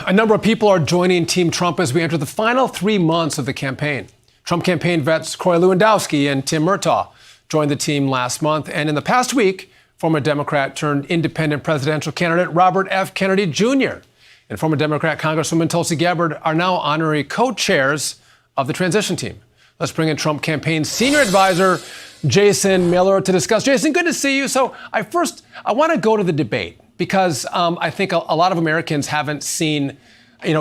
A number of people are joining Team Trump as we enter the final 3 months of the campaign. Trump campaign vets Corey Lewandowski and Tim Murtaugh joined the team last month. And in the past week, former Democrat turned independent presidential candidate Robert F. Kennedy Jr. and former Democrat Congresswoman Tulsi Gabbard are now honorary co-chairs of the transition team. Let's bring in Trump campaign senior advisor Jason Miller to discuss. Jason, good to see you. So I want to go to the debate because I think a lot of Americans haven't seen,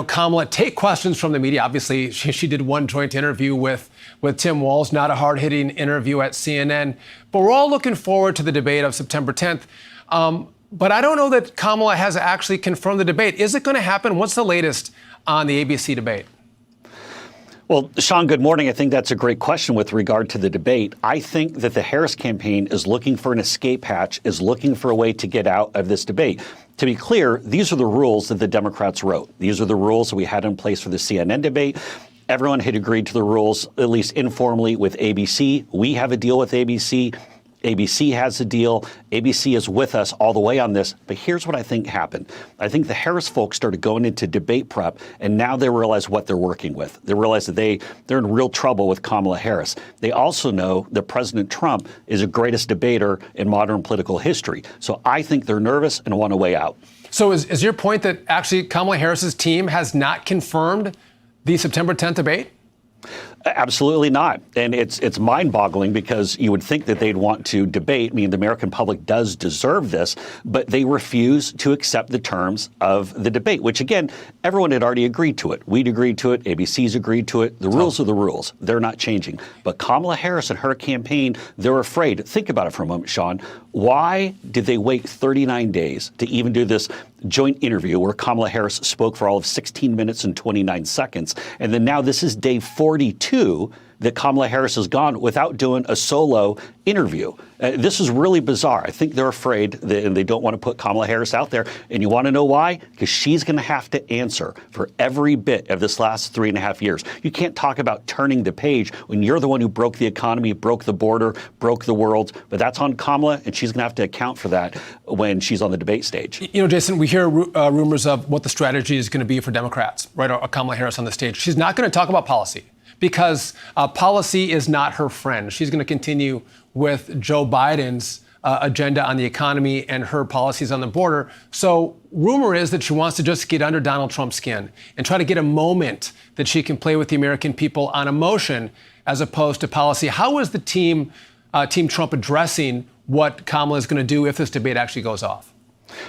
Kamala take questions from the media. Obviously, she did one joint interview with Tim Walz, not a hard-hitting interview at CNN. But we're all looking forward to the debate of September 10th. But I don't know that Kamala has actually confirmed the debate. Is it going to happen? What's the latest on the ABC debate? Well, Sean, good morning. I think that's a great question with regard to the debate. I think that the Harris campaign is looking for an escape hatch, is looking for a way to get out of this debate. To be clear, these are the rules that the Democrats wrote. These are the rules that we had in place for the CNN debate. Everyone had agreed to the rules, at least informally, with ABC. We have a deal with ABC. ABC has a deal. ABC is with us all the way on this. But here's what I think happened. I think the Harris folks started going into debate prep, and now they realize what they're working with. They realize that they're in real trouble with Kamala Harris. They also know that President Trump is the greatest debater in modern political history. So I think they're nervous and want a way out. So is your point that actually Kamala Harris's team has not confirmed the September 10th debate? Absolutely not. And it's mind-boggling because you would think that they'd want to debate. I mean, the American public does deserve this, but they refuse to accept the terms of the debate, which, again, everyone had already agreed to it. We'd agreed to it. ABC's agreed to it. The rules are the rules. They're not changing. But Kamala Harris and her campaign, they're afraid. Think about it for a moment, Sean. Why did they wait 39 days to even do this joint interview where Kamala Harris spoke for all of 16 minutes and 29 seconds? And then now this is day 42 that Kamala Harris has gone without doing a solo interview. This is really bizarre. I think they're afraid and they don't want to put Kamala Harris out there. And you want to know why? Because she's going to have to answer for every bit of this last 3.5 years. You can't talk about turning the page when you're the one who broke the economy, broke the border, broke the world. But that's on Kamala, and she's going to have to account for that when she's on the debate stage. Jason, we hear rumors of what the strategy is going to be for Democrats, right? Or Kamala Harris on the stage. She's not going to talk about policy, because policy is not her friend. She's going to continue with Joe Biden's agenda on the economy and her policies on the border. So rumor is that she wants to just get under Donald Trump's skin and try to get a moment that she can play with the American people on emotion as opposed to policy. How is the Team Trump addressing what Kamala is going to do if this debate actually goes off?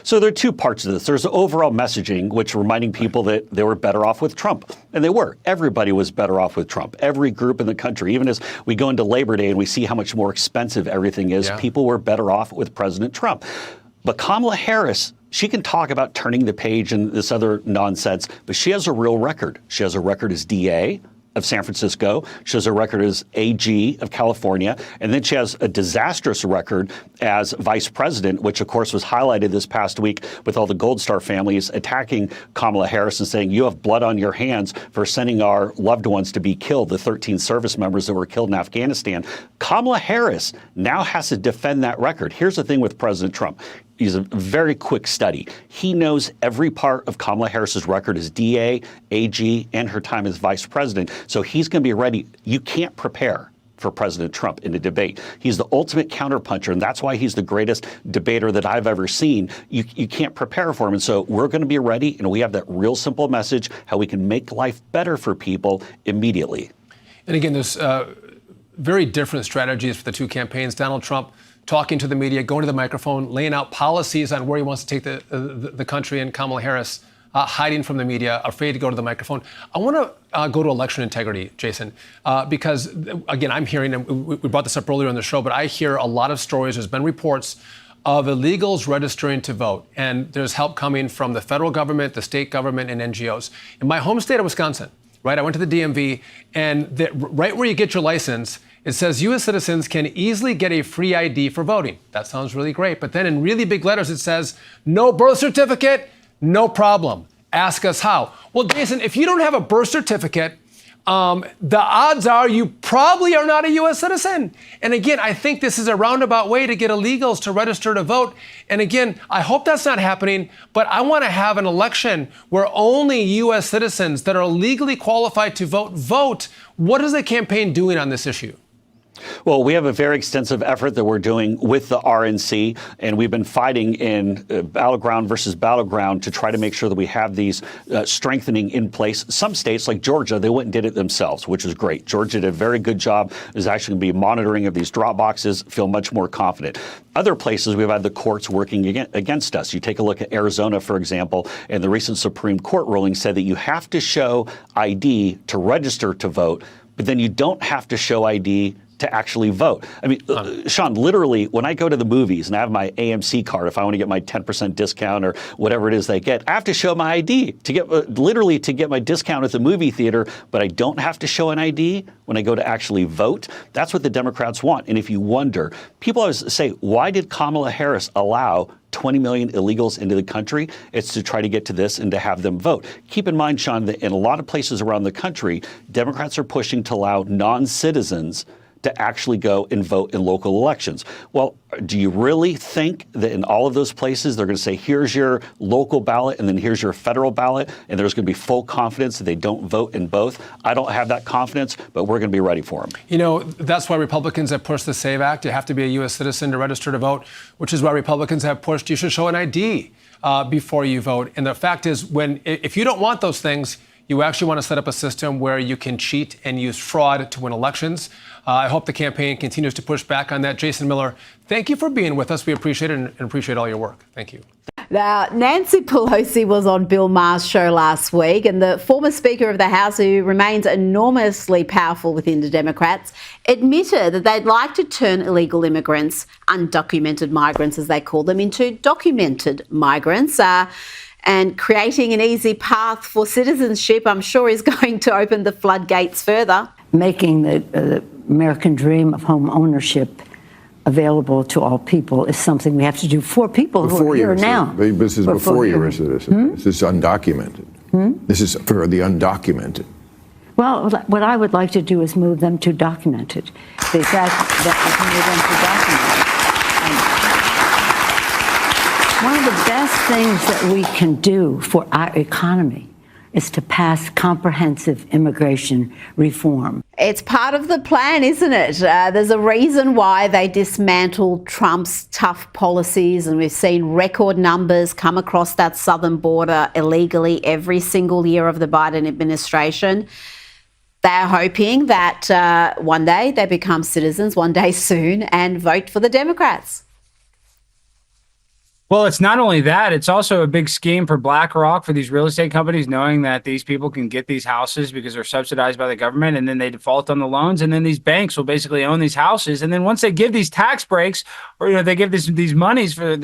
So there are two parts of this. There's the overall messaging, which reminding people that they were better off with Trump. And they were. Everybody was better off with Trump. Every group in the country, even as we go into Labor Day and we see how much more expensive everything is, people were better off with President Trump. But Kamala Harris, she can talk about turning the page and this other nonsense, but she has a real record. She has a record as DA of San Francisco. She has a record as AG of California. And then she has a disastrous record as vice president, which, of course, was highlighted this past week with all the Gold Star families attacking Kamala Harris and saying, you have blood on your hands for sending our loved ones to be killed, the 13 service members that were killed in Afghanistan. Kamala Harris now has to defend that record. Here's the thing with President Trump. He's a very quick study. He knows every part of Kamala Harris's record as DA, AG, and her time as vice president. So he's going to be ready. You can't prepare for President Trump in a debate. He's the ultimate counterpuncher, and that's why he's the greatest debater that I've ever seen. You can't prepare for him. And so we're going to be ready, and we have that real simple message, how we can make life better for people immediately. And again, there's very different strategies for the two campaigns. Donald Trump talking to the media, going to the microphone, laying out policies on where he wants to take the country, and Kamala Harris hiding from the media, afraid to go to the microphone. I want to go to election integrity, Jason, because, again, I'm hearing, and we brought this up earlier on the show, but I hear a lot of stories. There's been reports of illegals registering to vote, and there's help coming from the federal government, the state government, and NGOs. In my home state of Wisconsin, right, I went to the DMV, and right where you get your license, it says U.S. citizens can easily get a free ID for voting. That sounds really great. But then in really big letters, it says, no birth certificate, no problem. Ask us how. Well, Jason, if you don't have a birth certificate, the odds are you probably are not a U.S. citizen. And again, I think this is a roundabout way to get illegals to register to vote. And again, I hope that's not happening, but I want to have an election where only U.S. citizens that are legally qualified to vote. What is the campaign doing on this issue? Well, we have a very extensive effort that we're doing with the RNC, and we've been fighting in battleground versus battleground to try to make sure that we have these strengthening in place. Some states, like Georgia, they went and did it themselves, which is great. Georgia did a very good job. There's actually going to be monitoring of these drop boxes, feel much more confident. Other places, we've had the courts working against us. You take a look at Arizona, for example, and the recent Supreme Court ruling said that you have to show ID to register to vote, but then you don't have to show ID to actually vote. I mean, Sean, literally, when I go to the movies and I have my AMC card, if I want to get my 10% discount or whatever it is they get, I have to show my ID to get literally to get my discount at the movie theater, but I don't have to show an ID when I go to actually vote. That's what the Democrats want. And if you wonder, people always say, why did Kamala Harris allow 20 million illegals into the country? It's to try to get to this and to have them vote. Keep in mind, Sean, that in a lot of places around the country, Democrats are pushing to allow non-citizens to actually go and vote in local elections. Well, do you really think that in all of those places they're going to say, here's your local ballot and then here's your federal ballot, and there's going to be full confidence that they don't vote in both? I don't have that confidence, but we're going to be ready for them. You know, that's why Republicans have pushed the SAVE Act. You have to be a U.S. citizen to register to vote, which is why Republicans have pushed you should show an ID before you vote. And the fact is, if you don't want those things, you actually want to set up a system where you can cheat and use fraud to win elections. I hope the campaign continues to push back on that. Jason Miller, thank you for being with us. We appreciate it and appreciate all your work. Thank you. Now, Nancy Pelosi was on Bill Maher's show last week, and the former Speaker of the House, who remains enormously powerful within the Democrats, admitted that they'd like to turn illegal immigrants, undocumented migrants as they call them, into documented migrants. And creating an easy path for citizenship, I'm sure, is going to open the floodgates further. Making the American dream of home ownership available to all people is something we have to do for people who are here now. This is before you're a citizen. This is undocumented. This is for the undocumented. Well, what I would like to do is move them to documented. The fact that we can move them to documented. One of the best things that we can do for our economy is to pass comprehensive immigration reform. It's part of the plan, isn't it? There's a reason why they dismantled Trump's tough policies, and we've seen record numbers come across that southern border illegally every single year of the Biden administration. They're hoping that one day they become citizens, one day soon, and vote for the Democrats. Well, it's not only that, it's also a big scheme for BlackRock, for these real estate companies, knowing that these people can get these houses because they're subsidized by the government, and then they default on the loans, and then these banks will basically own these houses. And then once they give these tax breaks, or they give these money for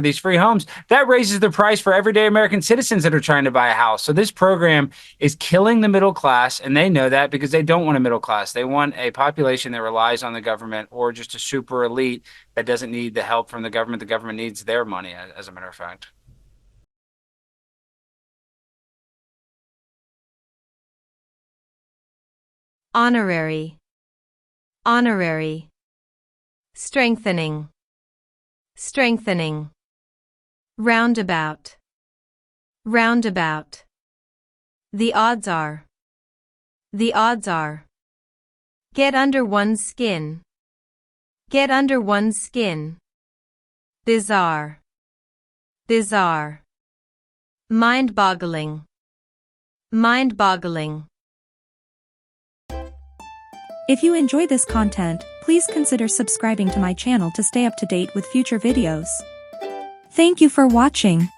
these free homes, that raises the price for everyday American citizens that are trying to buy a house. So this program is killing the middle class, and they know that because they don't want a middle class. They want a population that relies on the government, or just a super elite that doesn't need the help from the government. The government needs their money, as a matter of fact. Honorary. Honorary. Strengthening. Strengthening. Roundabout. Roundabout. The odds are. The odds are. Get under one's skin. Get under one's skin. Bizarre. Bizarre. Mind-boggling. Mind-boggling. If you enjoy this content, please consider subscribing to my channel to stay up to date with future videos. Thank you for watching.